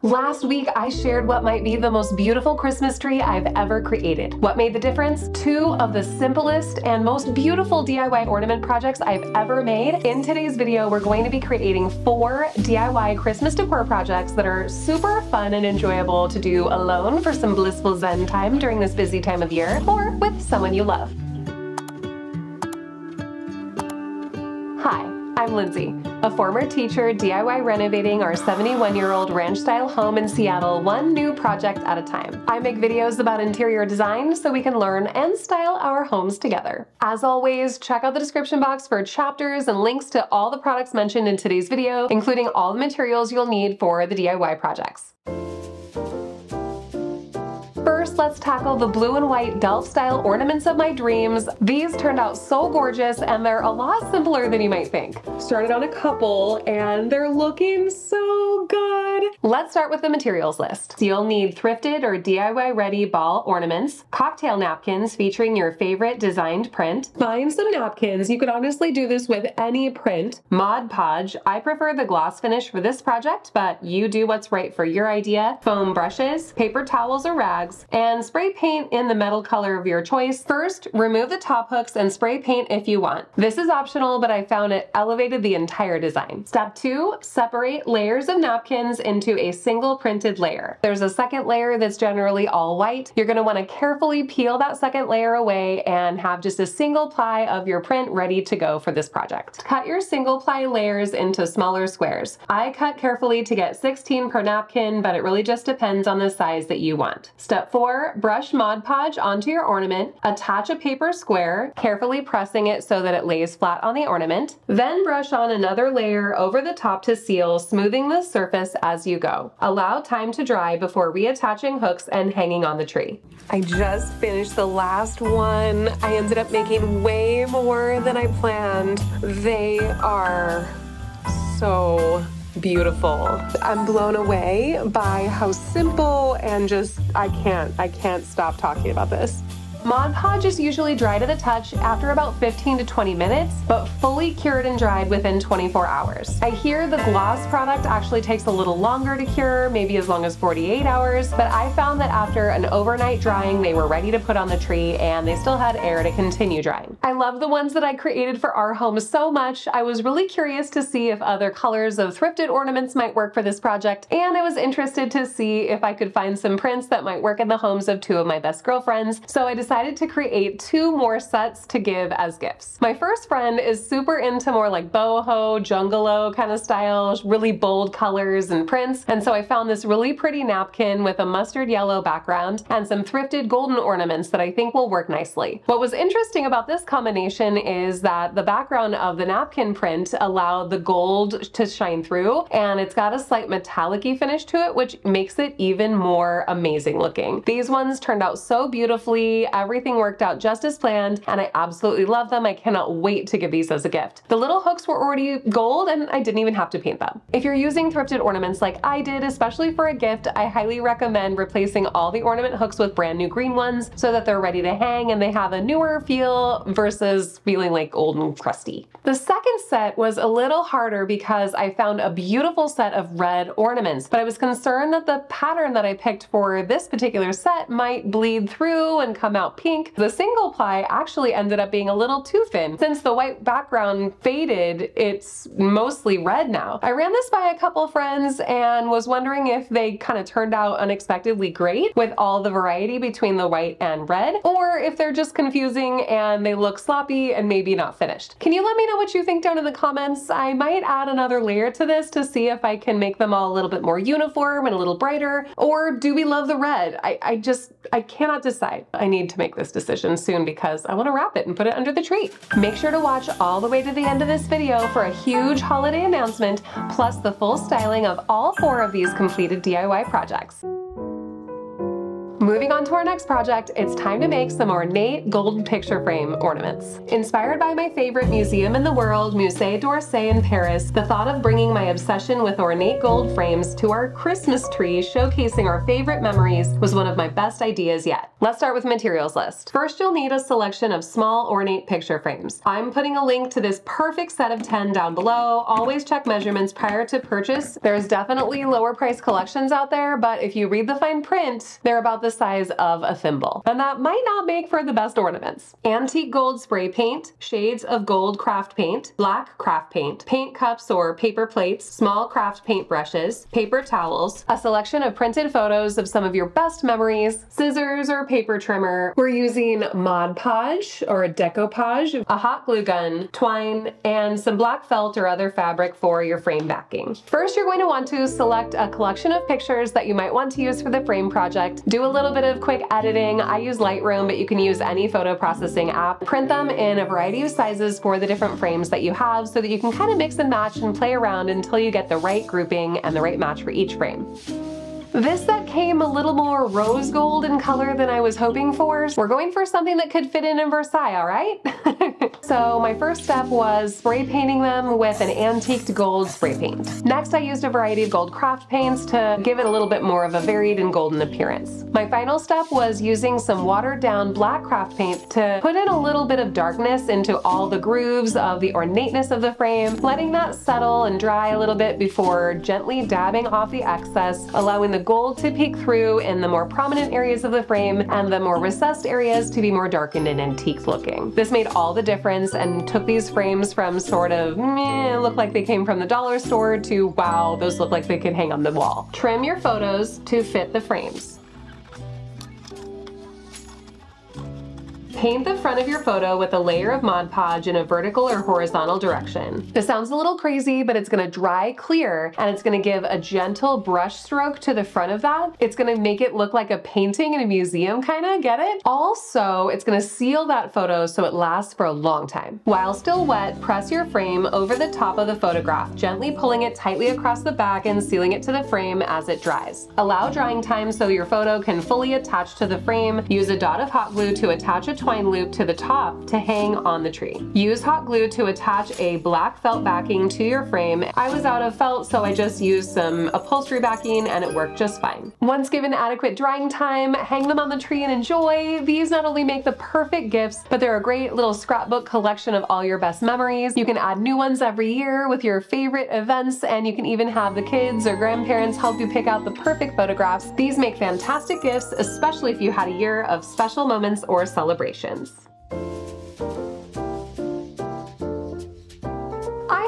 Last week, I shared what might be the most beautiful Christmas tree I've ever created. What made the difference? 2 of the simplest and most beautiful DIY ornament projects I've ever made. In today's video, we're going to be creating 4 DIY Christmas decor projects that are super fun and enjoyable to do alone for some blissful zen time during this busy time of year, or with someone you love. Hi, I'm Lindsay, a former teacher DIY renovating our 71-year-old ranch-style home in Seattle one new project at a time. I make videos about interior design so we can learn and style our homes together. As always, check out the description box for chapters and links to all the products mentioned in today's video, including all the materials you'll need for the DIY projects. First, let's tackle the blue and white Delft style ornaments of my dreams. These turned out so gorgeous and they're a lot simpler than you might think. Started on a couple and they're looking so good. Let's start with the materials list. So you'll need thrifted or DIY ready ball ornaments, cocktail napkins featuring your favorite designed print. Find some napkins. You could honestly do this with any print. Mod Podge. I prefer the gloss finish for this project, but you do what's right for your idea. Foam brushes, paper towels or rags, and spray paint in the metal color of your choice. First, remove the top hooks and spray paint if you want. This is optional, but I found it elevated the entire design. Step 2, separate layers of napkins into a single printed layer. There's a second layer that's generally all white. You're going to want to carefully peel that second layer away and have just a single ply of your print ready to go for this project. Cut your single ply layers into smaller squares. I cut carefully to get 16 per napkin, but it really just depends on the size that you want. Step 4, brush Mod Podge onto your ornament. Attach a paper square, carefully pressing it so that it lays flat on the ornament. Then brush on another layer over the top to seal, smoothing the surface as you go. Allow time to dry before reattaching hooks and hanging on the tree. I just finished the last one. I ended up making way more than I planned. They are so beautiful. I'm blown away by how simple and just I can't stop talking about this. Mod Podge is usually dry to the touch after about 15 to 20 minutes, but fully cured and dried within 24 hours. I hear the gloss product actually takes a little longer to cure, maybe as long as 48 hours, but I found that after an overnight drying, they were ready to put on the tree and they still had air to continue drying. I love the ones that I created for our home so much. I was really curious to see if other colors of thrifted ornaments might work for this project, and I was interested to see if I could find some prints that might work in the homes of 2 of my best girlfriends, so I decided to create 2 more sets to give as gifts. My first friend is super into more like boho, jungalo kind of styles, really bold colors and prints, and so I found this really pretty napkin with a mustard yellow background and some thrifted golden ornaments that I think will work nicely. What was interesting about this combination is that the background of the napkin print allowed the gold to shine through, and it's got a slight metallic-y finish to it, which makes it even more amazing looking. These ones turned out so beautifully. Everything worked out just as planned, and I absolutely love them. I cannot wait to give these as a gift. The little hooks were already gold, and I didn't even have to paint them. If you're using thrifted ornaments like I did, especially for a gift, I highly recommend replacing all the ornament hooks with brand new green ones so that they're ready to hang and they have a newer feel versus feeling like old and crusty. The second set was a little harder because I found a beautiful set of red ornaments, but I was concerned that the pattern that I picked for this particular set might bleed through and come out pink. The single ply actually ended up being a little too thin. Since the white background faded, it's mostly red now. I ran this by a couple friends and was wondering if they kind of turned out unexpectedly great with all the variety between the white and red, or if they're just confusing and they look sloppy and maybe not finished. Can you let me know what you think down in the comments? I might add another layer to this to see if I can make them all a little bit more uniform and a little brighter, or do we love the red? I cannot decide. I need to make this decision soon because I want to wrap it and put it under the tree. Make sure to watch all the way to the end of this video for a huge holiday announcement, plus the full styling of all 4 of these completed DIY projects. Moving on to our next project, it's time to make some ornate gold picture frame ornaments. Inspired by my favorite museum in the world, Musée d'Orsay in Paris, the thought of bringing my obsession with ornate gold frames to our Christmas tree showcasing our favorite memories was one of my best ideas yet. Let's start with materials list. First, you'll need a selection of small ornate picture frames. I'm putting a link to this perfect set of 10 down below. Always check measurements prior to purchase. There's definitely lower price collections out there, but if you read the fine print, they're about the size of a thimble. And that might not make for the best ornaments. Antique gold spray paint, shades of gold craft paint, black craft paint, paint cups or paper plates, small craft paint brushes, paper towels, a selection of printed photos of some of your best memories, scissors or paper trimmer. We're using Mod Podge or a decoupage, a hot glue gun, twine, and some black felt or other fabric for your frame backing. First, you're going to want to select a collection of pictures that you might want to use for the frame project. Do a little bit of quick editing. I use Lightroom, but you can use any photo processing app. Print them in a variety of sizes for the different frames that you have so that you can kind of mix and match and play around until you get the right grouping and the right match for each frame. This set came a little more rose gold in color than I was hoping for. We're going for something that could fit in Versailles, all right? So my first step was spray painting them with an antiqued gold spray paint. Next, I used a variety of gold craft paints to give it a little bit more of a varied and golden appearance. My final step was using some watered down black craft paint to put in a little bit of darkness into all the grooves of the ornateness of the frame, letting that settle and dry a little bit before gently dabbing off the excess, allowing the gold to peek through in the more prominent areas of the frame and the more recessed areas to be more darkened and antique looking. This made all the difference and took these frames from sort of meh, look like they came from the dollar store to wow, those look like they could hang on the wall. Trim your photos to fit the frames. Paint the front of your photo with a layer of Mod Podge in a vertical or horizontal direction. This sounds a little crazy, but it's gonna dry clear and it's gonna give a gentle brush stroke to the front of that. It's gonna make it look like a painting in a museum kinda, get it? Also, it's gonna seal that photo so it lasts for a long time. While still wet, press your frame over the top of the photograph, gently pulling it tightly across the back and sealing it to the frame as it dries. Allow drying time so your photo can fully attach to the frame. Use a dot of hot glue to attach a twine loop to the top to hang on the tree. Use hot glue to attach a black felt backing to your frame. I was out of felt, so I just used some upholstery backing and it worked just fine. Once given adequate drying time, hang them on the tree and enjoy. These not only make the perfect gifts, but they're a great little scrapbook collection of all your best memories. You can add new ones every year with your favorite events, and you can even have the kids or grandparents help you pick out the perfect photographs. These make fantastic gifts, especially if you had a year of special moments or celebrations. I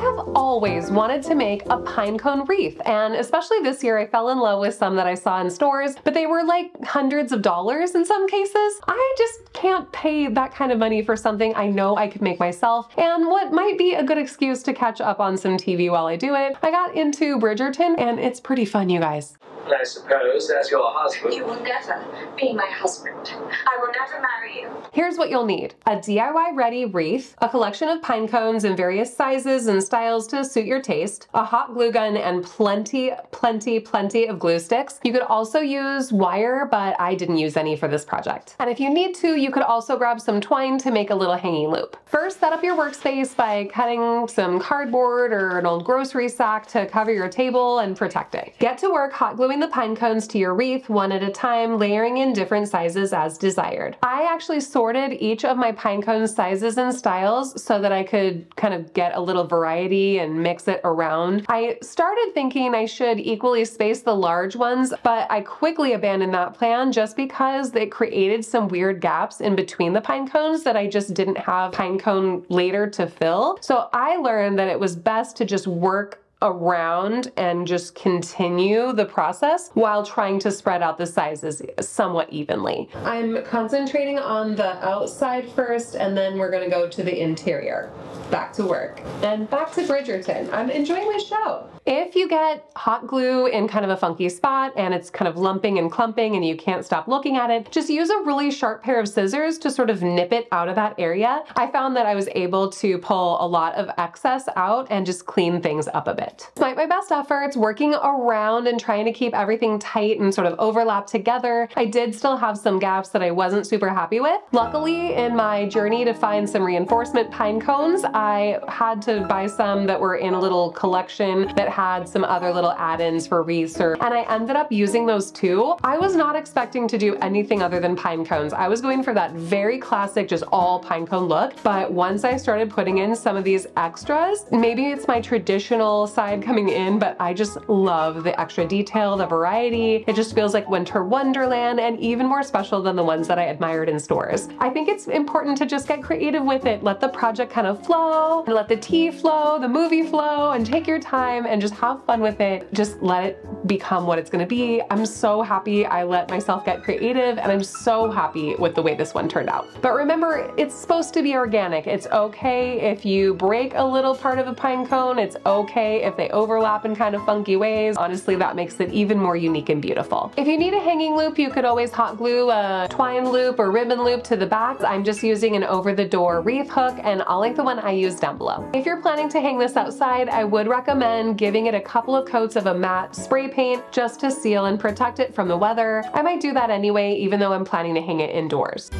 have always wanted to make a pinecone wreath, and especially this year I fell in love with some that I saw in stores, but they were like hundreds of dollars in some cases. I just can't pay that kind of money for something I know I could make myself, and what might be a good excuse to catch up on some TV while I do it. I got into Bridgerton, and it's pretty fun, you guys. I suppose, as your husband. You will never be my husband. I will never marry you. Here's what you'll need. A DIY ready wreath, a collection of pine cones in various sizes and styles to suit your taste, a hot glue gun, and plenty of glue sticks. You could also use wire, but I didn't use any for this project. And if you need to, you could also grab some twine to make a little hanging loop. First, set up your workspace by cutting some cardboard or an old grocery sack to cover your table and protect it. Get to work hot gluing the pine cones to your wreath one at a time, layering in different sizes as desired. I actually sorted each of my pine cone sizes and styles so that I could kind of get a little variety and mix it around. I started thinking I should equally space the large ones, but I quickly abandoned that plan just because it created some weird gaps in between the pine cones that I just didn't have pine cone later to fill. So I learned that it was best to just work around and just continue the process while trying to spread out the sizes somewhat evenly. I'm concentrating on the outside first, and then we're gonna go to the interior. Back to work. And back to Bridgerton. I'm enjoying my show. If you get hot glue in kind of a funky spot and it's kind of lumping and clumping and you can't stop looking at it, just use a really sharp pair of scissors to sort of nip it out of that area. I found that I was able to pull a lot of excess out and just clean things up a bit. perfect. Despite my best efforts working around and trying to keep everything tight and sort of overlap together, I did still have some gaps that I wasn't super happy with. Luckily, in my journey to find some reinforcement pine cones, I had to buy some that were in a little collection that had some other little add-ins for wreaths, and I ended up using those too. I was not expecting to do anything other than pine cones. I was going for that very classic, just all pine cone look, but once I started putting in some of these extras, maybe it's my traditional side coming in, but I just love the extra detail, the variety. It just feels like winter wonderland and even more special than the ones that I admired in stores. I think it's important to just get creative with it. Let the project kind of flow, and let the tea flow, the movie flow, and take your time and just have fun with it. Just let it become what it's gonna be. I'm so happy I let myself get creative, and I'm so happy with the way this one turned out. But remember, it's supposed to be organic. It's okay if you break a little part of a pine cone. It's okay if they overlap in kind of funky ways. Honestly, that makes it even more unique and beautiful. If you need a hanging loop, you could always hot glue a twine loop or ribbon loop to the back. I'm just using an over-the-door wreath hook, and I'll link the one I use down below. If you're planning to hang this outside, I would recommend giving it a couple of coats of a matte spray paint just to seal and protect it from the weather. I might do that anyway, even though I'm planning to hang it indoors.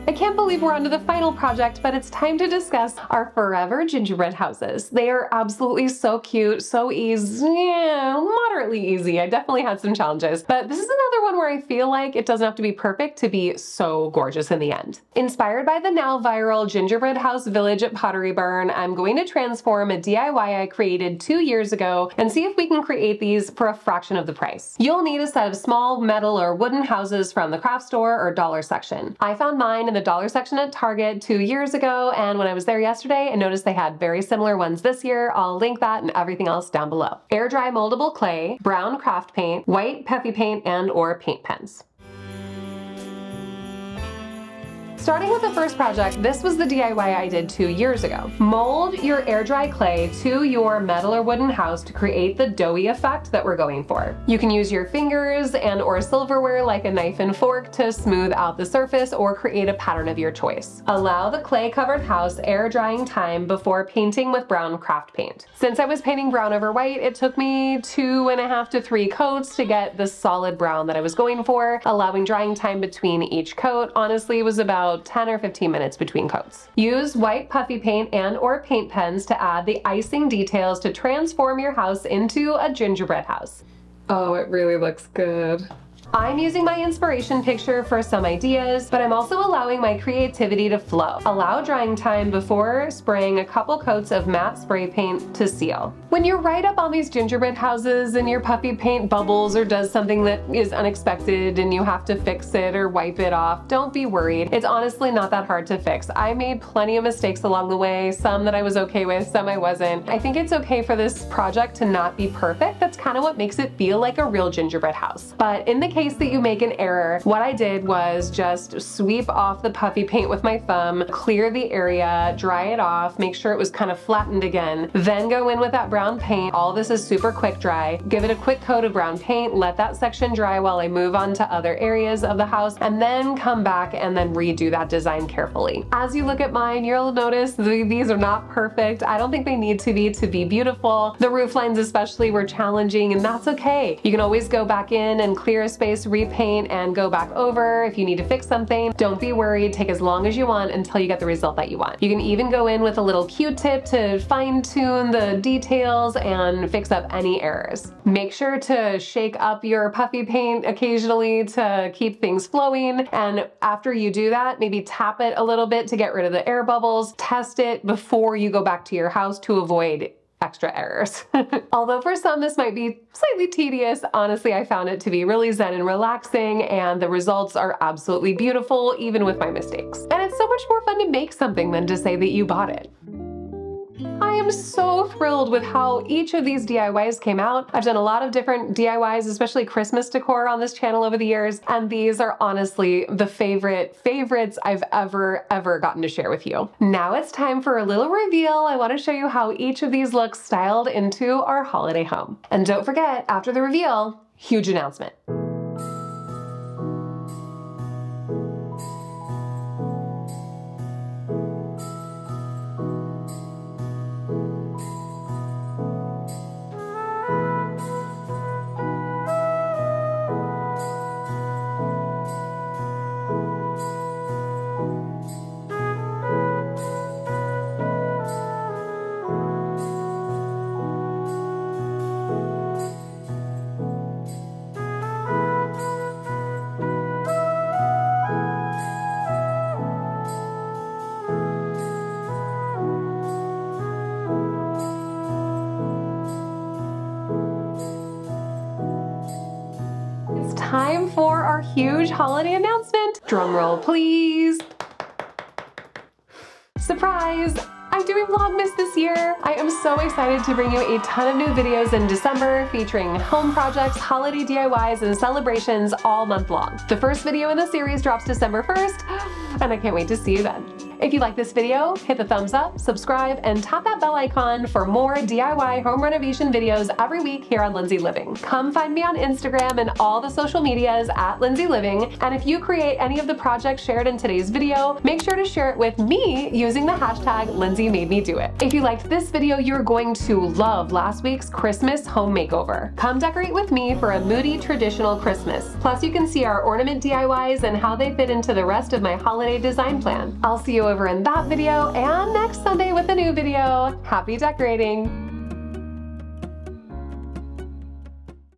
I can't believe we're onto the final project, but it's time to discuss our forever gingerbread houses. They are absolutely so cute, so easy, moderately easy. I definitely had some challenges, but this is another one where I feel like it doesn't have to be perfect to be so gorgeous in the end. Inspired by the now viral gingerbread house village at Pottery Barn, I'm going to transform a DIY I created 2 years ago and see if we can create these for a fraction of the price. You'll need a set of small metal or wooden houses from the craft store or dollar section. I found mine in the dollar section at Target 2 years ago, and when I was there yesterday, I noticed they had very similar ones this year. I'll link that and everything else down below. Air dry moldable clay, brown craft paint, white puffy paint, and or paint pens. Starting with the first project, this was the DIY I did 2 years ago. Mold your air dry clay to your metal or wooden house to create the doughy effect that we're going for. You can use your fingers and or silverware like a knife and fork to smooth out the surface or create a pattern of your choice. Allow the clay covered house air drying time before painting with brown craft paint. Since I was painting brown over white, it took me 2.5 to 3 coats to get the solid brown that I was going for. Allowing drying time between each coat honestly was about 10 or 15 minutes between coats. Use white puffy paint and or paint pens to add the icing details to transform your house into a gingerbread house. Oh, it really looks good. I'm using my inspiration picture for some ideas, but I'm also allowing my creativity to flow. Allow drying time before spraying a couple coats of matte spray paint to seal. When you're right up on these gingerbread houses and your puffy paint bubbles or does something that is unexpected and you have to fix it or wipe it off, don't be worried. It's honestly not that hard to fix. I made plenty of mistakes along the way, some that I was okay with, some I wasn't. I think it's okay for this project to not be perfect. That's kind of what makes it feel like a real gingerbread house. But in the case that you make an error, what I did was just sweep off the puffy paint with my thumb, clear the area, dry it off, make sure it was kind of flattened again, then go in with that brown paint. All this is super quick dry. Give it a quick coat of brown paint, let that section dry while I move on to other areas of the house, and then come back and then redo that design carefully. As you look at mine, you'll notice these are not perfect. I don't think they need to be beautiful. The roof lines especially were challenging, and that's okay. You can always go back in and clear a space, repaint, and go back over if you need to fix something. Don't be worried, take as long as you want until you get the result that you want. You can even go in with a little Q-tip to fine-tune the details and fix up any errors. Make sure to shake up your puffy paint occasionally to keep things flowing, and after you do that, maybe tap it a little bit to get rid of the air bubbles. Test it before you go back to your house to avoid extra errors. Although for some this might be slightly tedious, honestly I found it to be really zen and relaxing, and the results are absolutely beautiful even with my mistakes. And it's so much more fun to make something than to say that you bought it. I am so thrilled with how each of these DIYs came out. I've done a lot of different DIYs, especially Christmas decor on this channel over the years, and these are honestly the favorites I've ever gotten to share with you. Now it's time for a little reveal. I want to show you how each of these looks styled into our holiday home. And don't forget, after the reveal, huge announcement. time for our huge holiday announcement. Drum roll, please. Surprise! I'm doing Vlogmas this year. I am so excited to bring you a ton of new videos in December featuring home projects, holiday DIYs, and celebrations all month long. The first video in the series drops December 1st, and I can't wait to see you then. If you like this video, hit the thumbs up, subscribe, and tap that bell icon for more DIY home renovation videos every week here on Lindsay Living. Come find me on Instagram and all the social medias at Lindsay Living, and if you create any of the projects shared in today's video, make sure to share it with me using the hashtag Lindsay Made Me Do It. If you liked this video, you're going to love last week's Christmas home makeover. Come decorate with me for a moody traditional Christmas. Plus you can see our ornament DIYs and how they fit into the rest of my holiday design plan. I'll see you over in that video and next Sunday with a new video. Happy decorating!